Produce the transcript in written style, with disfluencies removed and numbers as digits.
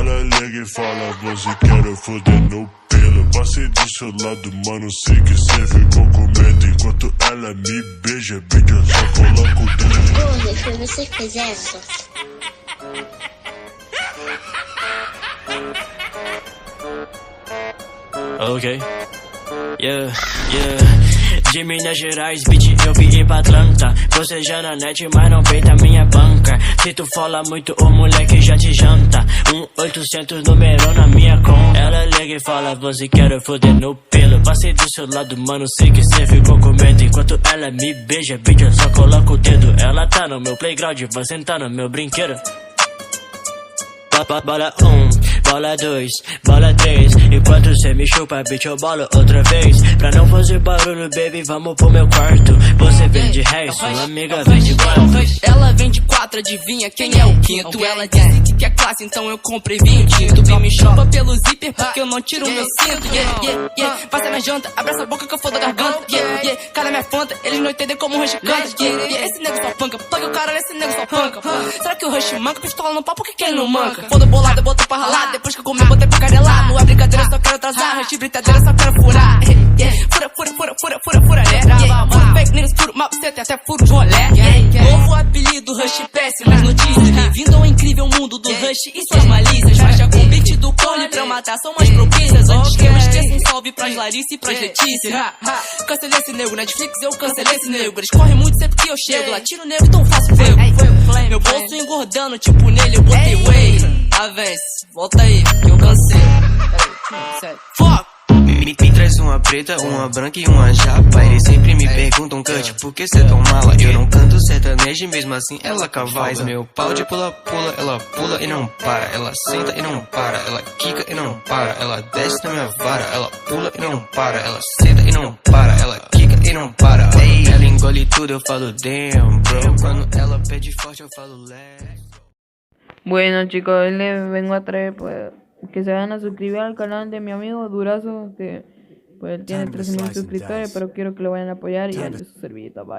Ela liga e fala, você quer foder no pelo. Passei do seu lado, mano, sei que cê ficou com medo. Enquanto ela me beija, bitch, eu só coloco o dedo. Porra, foi você que fez essa? Ok. Yeah. De Minas Gerais, bitch, eu vim ir pra Atlanta. Você já na net, mas não peita minha banca. Se tu fala muito, o moleque já te janta. 800 número na minha conta. Ela liga e fala, você quer foder no pelo. Passei do seu lado, mano, sei que cê ficou com medo. Enquanto ela me beija, bitch, eu só coloco o dedo. Ela tá no meu playground, vai sentar no meu brinquedo. Bola 1, bola 2, bola 3. Enquanto cê me chupa, bitch, eu bolo outra vez. Pra não fazer barulho, baby, vamos pro meu quarto. Você vem de ré, sua amiga vem de quarto. Ela vem de 4, adivinha quem é o quinto? Ela disse que quer classe, então eu comprei vinho tinto. Vem me chupa pelo zíper porque eu não tiro meu cinto. Passa minha janta, abraça a boca que eu foda a garganta. Cara minha fanta, eles não entendem como o Rush canta. Esse nego só panca, paga o caralho, esse nego só panca. Será que o Rush manca? Pistola no pau, por que ele não manca? Foda bolada, botou pra ralar. Depois que eu comi, botei pra carelar. Não é brincadeira, só quero atrasar. Rush brincadeira, só quero furar. Fura, Furo fake news, furo mal, você tem até furo de rolé. Novo apelido, Rush péssimas notícias. Bem-vindo ao incrível mundo do Rush e suas malícias. Faixa com beat do clone pra matar são mais propícias. Antes que eu esqueça, um salve pras Larissa e pras Letícias. Cancelei esse nego, Netflix eu cancelei esse nego. Eles correm muito sempre que eu chego. Latino nego, então faço fego. Meu bolso engordando, tipo nele eu botei whey. Avance, volta aí, que eu cansei. Fuck! Me traz uma preta, uma branca e uma japa. Eles sempre me perguntam, Cut, por que cê é tão mala? Eu não canto sertanejo e mesmo assim ela cavalga. Meu pau de pula-pula, ela pula e não para. Ela senta e não para, ela quica e não para. Ela desce na minha vara, ela pula e não para. Ela senta e não para, ela quica e não para. Ei, ela engole tudo, eu falo damn, bro. Quando ela pede forte, eu falo less. Bueno chicos, hoy les vengo a traer pues que se vayan a suscribir al canal de mi amigo Durazo, que pues él tiene 13.000 suscriptores, pero quiero que lo vayan a apoyar y darle su servilleta, bye.